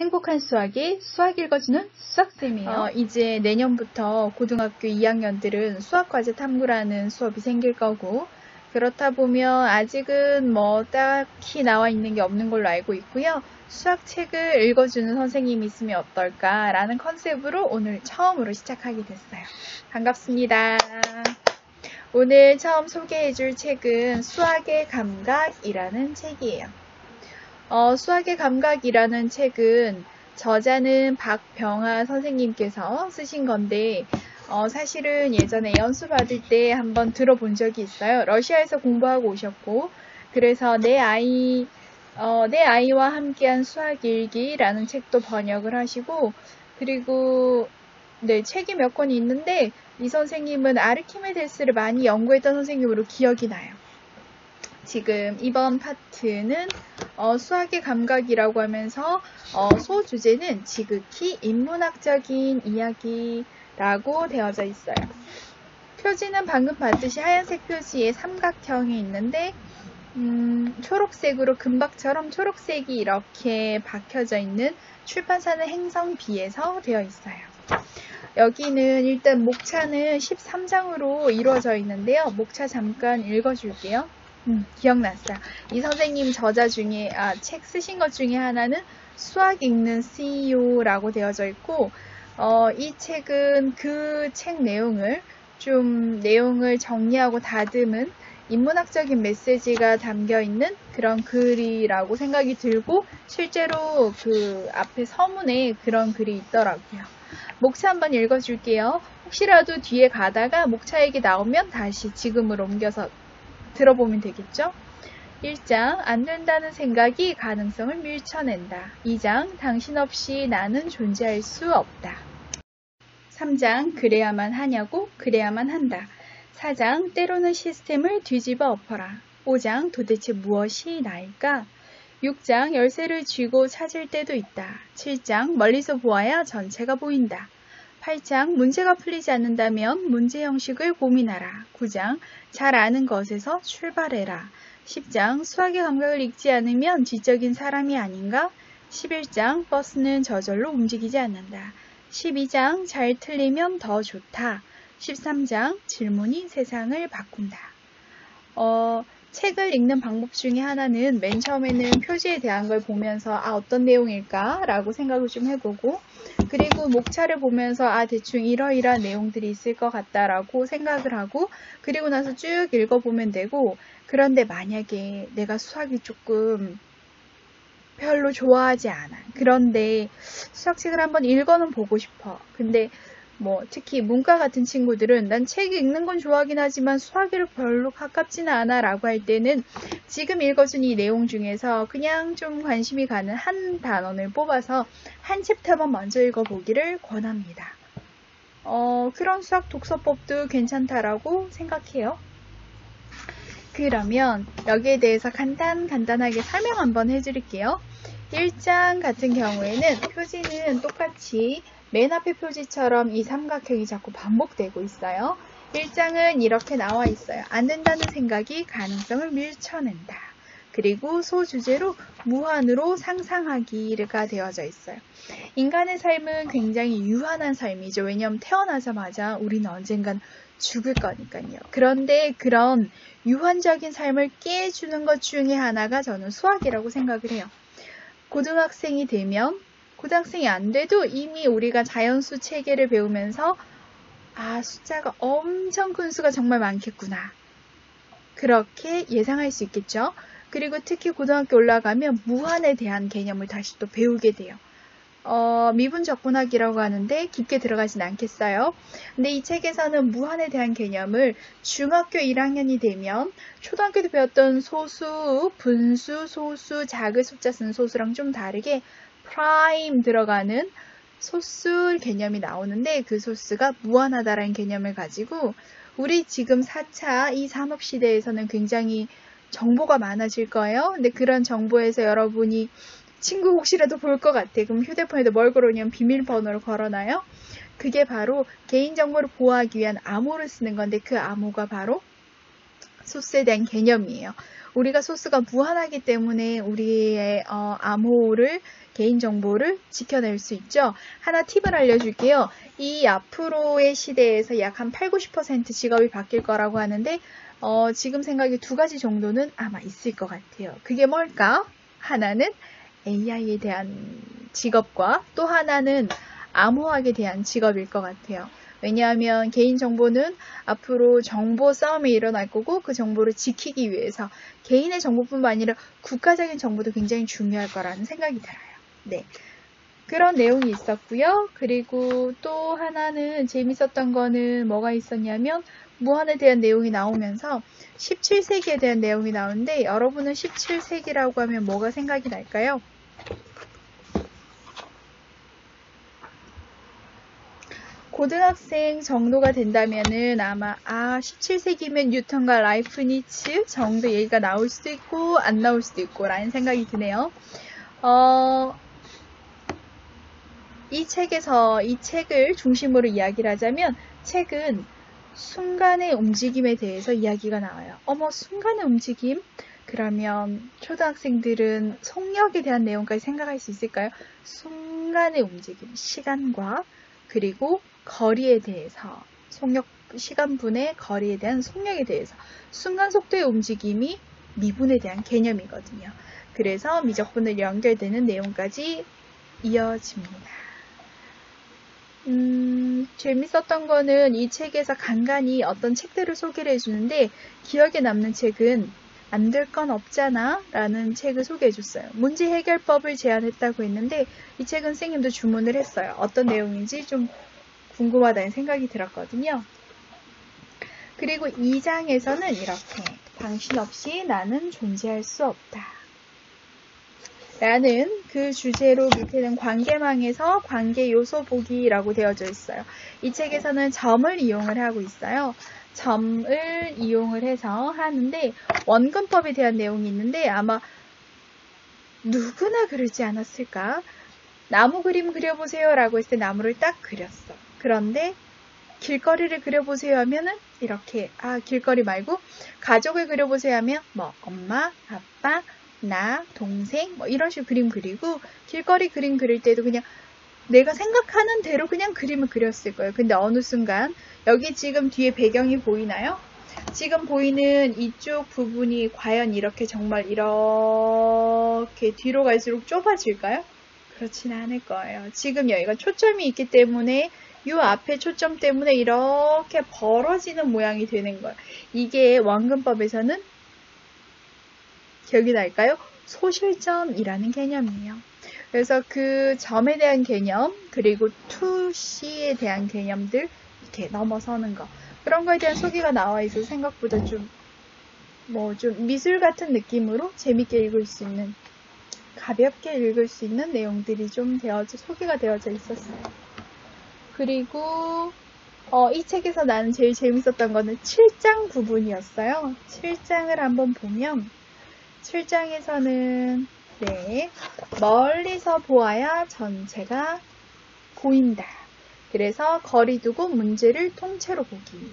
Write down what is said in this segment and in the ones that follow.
행복한 수학의 수학 읽어주는 수학쌤이에요. 이제 내년부터 고등학교 2학년들은 수학과제 탐구라는 수업이 생길 거고, 그렇다 보면 아직은 딱히 나와 있는 게 없는 걸로 알고 있고요. 수학책을 읽어주는 선생님이 있으면 어떨까라는 컨셉으로 오늘 처음으로 시작하게 됐어요. 반갑습니다. 오늘 처음 소개해줄 책은 수학의 감각이라는 책이에요. 수학의 감각이라는 책은 저자는 박병하 선생님께서 쓰신 건데 사실은 예전에 연수 받을 때 한번 들어본 적이 있어요. 러시아에서 공부하고 오셨고, 그래서 내 아이와 함께한 수학 일기라는 책도 번역을 하시고, 그리고 책이 몇 권이 있는데 이 선생님은 아르키메데스를 많이 연구했던 선생님으로 기억이 나요. 지금 이번 파트는 수학의 감각이라고 하면서 소주제는 지극히 인문학적인 이야기라고 되어져 있어요. 표지는 방금 봤듯이 하얀색 표지에 삼각형이 있는데 초록색으로 금박처럼 초록색이 이렇게 박혀져 있는 출판사는 행성비에서 되어 있어요. 여기는 일단 목차는 13장으로 이루어져 있는데요. 목차 잠깐 읽어줄게요. 기억났어요. 이 선생님 저자 중에, 책 쓰신 것 중에 하나는 수학 읽는 CEO라고 되어져 있고, 이 책은 그 책 내용을 정리하고 다듬은 인문학적인 메시지가 담겨 있는 그런 글이라고 생각이 들고, 실제로 그 앞에 서문에 그런 글이 있더라고요. 목차 한번 읽어줄게요. 혹시라도 뒤에 가다가 목차 얘기 나오면 다시 지금으로 옮겨서 들어보면 되겠죠? 1장, 안 된다는 생각이 가능성을 밀쳐낸다. 2장, 당신 없이 나는 존재할 수 없다. 3장, 그래야만 하냐고? 그래야만 한다. 4장, 때로는 시스템을 뒤집어 엎어라. 5장, 도대체 무엇이 나일까? 6장, 열쇠를 쥐고 찾을 때도 있다. 7장, 멀리서 보아야 전체가 보인다. 8장, 문제가 풀리지 않는다면 문제 형식을 고민하라. 9장, 잘 아는 것에서 출발해라. 10장, 수학의 감각을 읽지 않으면 지적인 사람이 아닌가? 11장, 버스는 저절로 움직이지 않는다. 12장, 잘 틀리면 더 좋다. 13장, 질문이 세상을 바꾼다. 책을 읽는 방법 중에 하나는 맨 처음에는 표지에 대한 걸 보면서 어떤 내용일까? 라고 생각을 좀 해보고, 그리고 목차를 보면서 대충 이러이러한 내용들이 있을 것 같다라고 생각을 하고, 그리고 나서 쭉 읽어보면 되고, 그런데 만약에 내가 수학이 조금 별로 좋아하지 않아. 그런데 수학책을 한번 읽어는 보고 싶어. 근데 특히 문과 같은 친구들은 난 책 읽는 건 좋아하긴 하지만 수학이 별로 가깝지는 않아 라고 할 때는 지금 읽어준 이 내용 중에서 그냥 좀 관심이 가는 한 단원을 뽑아서 한 챕터만 먼저 읽어보기를 권합니다. 그런 수학 독서법도 괜찮다라고 생각해요. 그러면 여기에 대해서 간단하게 설명 한번 해드릴게요. 1장 같은 경우에는 표지는 똑같이 맨 앞에 표지처럼 이 삼각형이 자꾸 반복되고 있어요. 1장은 이렇게 나와 있어요. 안 된다는 생각이 가능성을 밀쳐낸다. 그리고 소주제로 무한으로 상상하기가 되어져 있어요. 인간의 삶은 굉장히 유한한 삶이죠. 왜냐하면 태어나자마자 우리는 언젠간 죽을 거니까요. 그런데 그런 유한적인 삶을 깨주는 것 중에 하나가 저는 수학이라고 생각을 해요. 고등학생이 되면, 고등학생이 안 돼도 이미 우리가 자연수 체계를 배우면서 숫자가 엄청 큰 수가 정말 많겠구나. 그렇게 예상할 수 있겠죠. 그리고 특히 고등학교 올라가면 무한에 대한 개념을 다시 또 배우게 돼요. 미분적분학이라고 하는데 깊게 들어가진 않겠어요. 근데 이 책에서는 무한에 대한 개념을 중학교 1학년이 되면 초등학교 때 배웠던 소수, 분수, 소수, 작은 숫자 쓰는 소수랑 좀 다르게 프라임 들어가는 소수 개념이 나오는데 그 소수가 무한하다라는 개념을 가지고 우리 지금 4차 이 산업시대에서는 굉장히 정보가 많아질 거예요. 근데 그런 정보에서 여러분이 친구 혹시라도 볼 것 같아. 그럼 휴대폰에도 뭘 걸어오냐면 비밀번호를 걸어놔요. 그게 바로 개인정보를 보호하기 위한 암호를 쓰는 건데 그 암호가 바로 소스에 대한 개념이에요. 우리가 소스가 무한하기 때문에 우리의 암호를 개인정보를 지켜낼 수 있죠. 하나 팁을 알려줄게요. 이 앞으로의 시대에서 약 한 8, 90% 직업이 바뀔 거라고 하는데 지금 생각에 2가지 정도는 아마 있을 것 같아요. 그게 뭘까? 하나는 AI에 대한 직업과 또 하나는 암호학에 대한 직업일 것 같아요. 왜냐하면 개인정보는 앞으로 정보 싸움이 일어날 거고 그 정보를 지키기 위해서 개인의 정보뿐만 아니라 국가적인 정보도 굉장히 중요할 거라는 생각이 들어요. 네, 그런 내용이 있었고요. 그리고 또 하나는 재밌었던 거는 뭐가 있었냐면 무한에 대한 내용이 나오면서 17세기에 대한 내용이 나오는데 여러분은 17세기라고 하면 뭐가 생각이 날까요? 고등학생 정도가 된다면은 아마 17세기면 뉴턴과 라이프니츠 정도 얘기가 나올 수도 있고 안 나올 수도 있고 라는 생각이 드네요. 이 책을 중심으로 이야기를 하자면 책은 순간의 움직임에 대해서 이야기가 나와요. 순간의 움직임? 그러면 초등학생들은 속력에 대한 내용까지 생각할 수 있을까요? 순간의 움직임, 시간과 그리고 거리에 대해서 시간분의 거리에 대한 속력에 대해서 순간 속도의 움직임이 미분에 대한 개념이거든요. 그래서 미적분으로 연결되는 내용까지 이어집니다. 재밌었던 거는 이 책에서 간간히 어떤 책들을 소개를 해주는데 기억에 남는 책은 안 될 건 없잖아 라는 책을 소개해줬어요. 문제 해결법을 제안했다고 했는데 이 책은 선생님도 주문을 했어요. 어떤 내용인지 좀 궁금하다는 생각이 들었거든요. 그리고 2장에서는 이렇게 당신 없이 나는 존재할 수 없다 라는 그 주제로 밑에는 관계망에서 관계 요소 보기라고 되어져 있어요. 이 책에서는 점을 이용을 하고 있어요. 점을 이용을 해서 하는데 원근법에 대한 내용이 있는데 아마 누구나 그러지 않았을까? 나무 그림 그려보세요 라고 했을 때 나무를 딱 그렸어. 그런데 길거리를 그려보세요 하면은 이렇게 길거리 말고 가족을 그려보세요 하면 엄마, 아빠, 나, 동생 이런 식으로 그림 그리고 길거리 그림 그릴 때도 그냥 내가 생각하는 대로 그냥 그림을 그렸을 거예요. 근데 어느 순간 여기 지금 뒤에 배경이 보이나요? 지금 보이는 이쪽 부분이 과연 이렇게 정말 이렇게 뒤로 갈수록 좁아질까요? 그렇진 않을 거예요. 지금 여기가 초점이 있기 때문에 이 앞에 초점 때문에 이렇게 벌어지는 모양이 되는 거예요. 이게 원근법에서는 기억이 날까요? 소실점이라는 개념이에요. 그래서 그 점에 대한 개념 그리고 투시에 대한 개념들 이렇게 넘어서는 거 그런 거에 대한 소개가 나와 있어서 생각보다 좀 미술 같은 느낌으로 재밌게 읽을 수 있는 가볍게 읽을 수 있는 내용들이 좀 소개가 되어져 있었어요. 그리고 이 책에서 나는 제일 재밌었던 거는 7장 부분이었어요. 7장을 한번 보면 7장에서는 멀리서 보아야 전체가 보인다. 그래서 거리 두고 문제를 통째로 보기.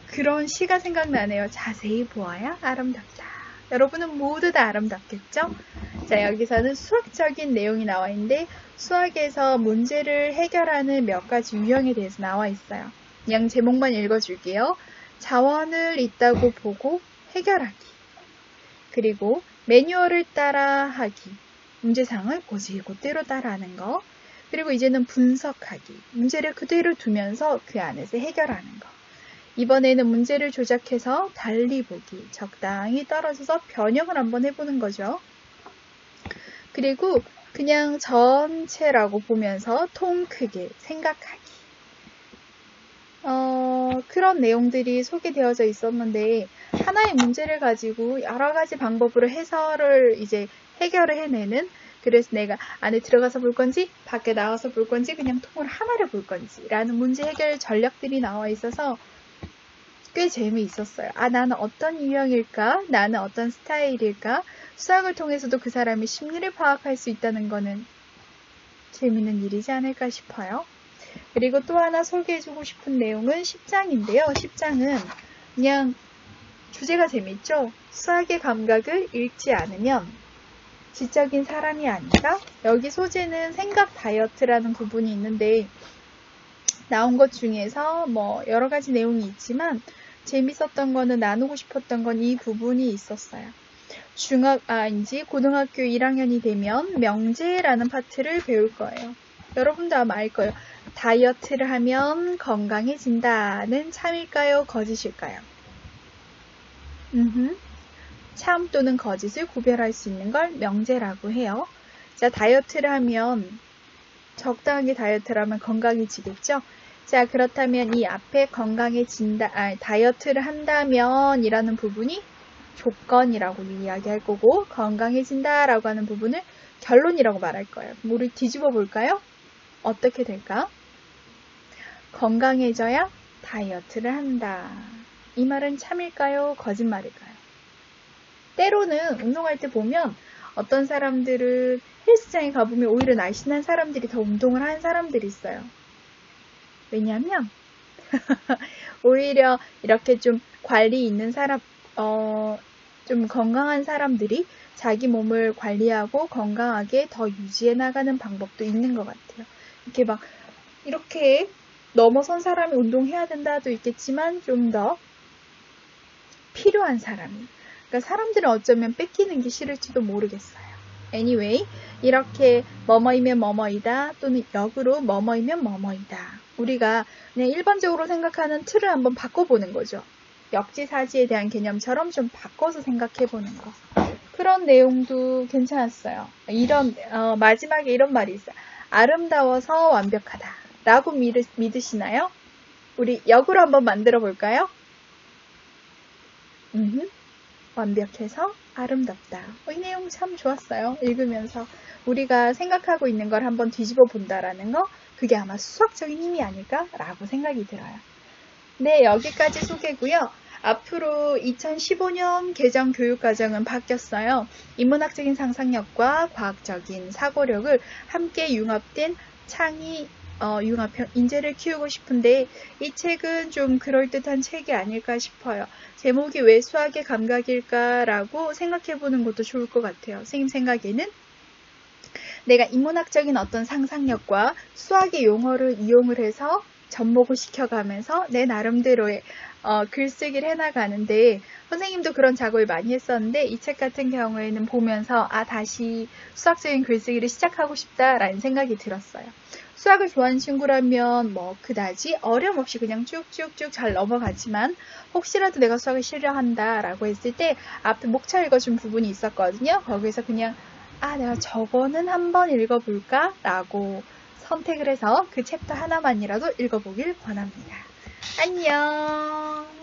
그런 시가 생각나네요. 자세히 보아야 아름답다. 여러분은 모두 다 아름답겠죠? 자, 여기서는 수학적인 내용이 나와 있는데 수학에서 문제를 해결하는 몇 가지 유형에 대해서 나와 있어요. 그냥 제목만 읽어줄게요. 자원을 있다고 보고 해결하기. 그리고 매뉴얼을 따라하기. 문제상을 곧대로 따라하는 거. 그리고 이제는 분석하기. 문제를 그대로 두면서 그 안에서 해결하는 거. 이번에는 문제를 조작해서 달리 보기. 적당히 떨어져서 변형을 한번 해보는 거죠. 그리고 그냥 전체라고 보면서 통 크게 생각하기. 그런 내용들이 소개되어져 있었는데 하나의 문제를 가지고 여러 가지 방법으로 해설을 해결을 해내는 그래서 내가 안에 들어가서 볼 건지 밖에 나와서 볼 건지 그냥 통으로 하나를 볼 건지 라는 문제 해결 전략들이 나와 있어서 꽤 재미있었어요. 나는 어떤 유형일까? 나는 어떤 스타일일까? 수학을 통해서도 그 사람의 심리를 파악할 수 있다는 거는 재미있는 일이지 않을까 싶어요. 그리고 또 하나 소개해주고 싶은 내용은 10장인데요. 10장은 그냥 주제가 재밌죠? 수학의 감각을 잃지 않으면 지적인 사람이 아닌가? 여기 소재는 생각 다이어트라는 부분이 있는데 나온 것 중에서 뭐 여러 가지 내용이 있지만 재밌었던 거는 나누고 싶었던 건 이 부분이 있었어요. 고등학교 1학년이 되면 명제라는 파트를 배울 거예요. 여러분도 아마 알 거예요. 다이어트를 하면 건강해진다는 참일까요? 거짓일까요? 참 또는 거짓을 구별할 수 있는 걸 명제라고 해요. 자, 다이어트를 하면 적당하게 다이어트를 하면 건강해지겠죠? 자, 그렇다면 이 앞에 다이어트를 한다면 이라는 부분이 조건이라고 이야기할 거고 건강해진다라고 하는 부분을 결론이라고 말할 거예요. 우리 뒤집어 볼까요? 어떻게 될까? 건강해져야 다이어트를 한다. 이 말은 참일까요? 거짓말일까요? 때로는 운동할 때 보면 어떤 사람들은 헬스장에 가보면 오히려 날씬한 사람들이 더 운동을 하는 사람들이 있어요. 왜냐하면 오히려 이렇게 좀 관리 있는 사람, 좀 건강한 사람들이 자기 몸을 관리하고 건강하게 더 유지해 나가는 방법도 있는 것 같아요. 이렇게 넘어선 사람이 운동해야 된다도 있겠지만 좀 더 필요한 사람이. 그러니까 사람들은 어쩌면 뺏기는 게 싫을지도 모르겠어요. Anyway, 이렇게 뭐뭐이면 뭐뭐이다 또는 역으로 뭐뭐이면 뭐뭐이다. 우리가 그냥 일반적으로 생각하는 틀을 한번 바꿔보는 거죠. 역지사지에 대한 개념처럼 좀 바꿔서 생각해보는 거. 그런 내용도 괜찮았어요. 마지막에 이런 말이 있어요. 아름다워서 완벽하다. 라고 믿으시나요? 우리 역으로 한번 만들어 볼까요? 완벽해서 아름답다. 이 내용 참 좋았어요. 읽으면서 우리가 생각하고 있는 걸 한번 뒤집어 본다라는 거, 그게 아마 수학적인 힘이 아닐까라고 생각이 들어요. 네, 여기까지 소개고요. 앞으로 2015년 개정 교육과정은 바뀌었어요. 인문학적인 상상력과 과학적인 사고력을 함께 융합된 융합형 인재를 키우고 싶은데 이 책은 좀 그럴듯한 책이 아닐까 싶어요. 제목이 왜 수학의 감각일까라고 생각해보는 것도 좋을 것 같아요. 선생님 생각에는 내가 인문학적인 어떤 상상력과 수학의 용어를 이용을 해서 접목을 시켜가면서 내 나름대로의 글쓰기를 해나가는데 선생님도 그런 작업을 많이 했었는데 이 책 같은 경우에는 보면서 다시 수학적인 글쓰기를 시작하고 싶다라는 생각이 들었어요. 수학을 좋아하는 친구라면 그다지 어려움 없이 그냥 쭉쭉쭉 잘 넘어가지만 혹시라도 내가 수학을 싫어한다라고 했을 때 앞에 목차 읽어준 부분이 있었거든요. 거기서 그냥 내가 저거는 한번 읽어볼까? 라고 선택을 해서 그 챕터 하나만이라도 읽어보길 권합니다. 안녕.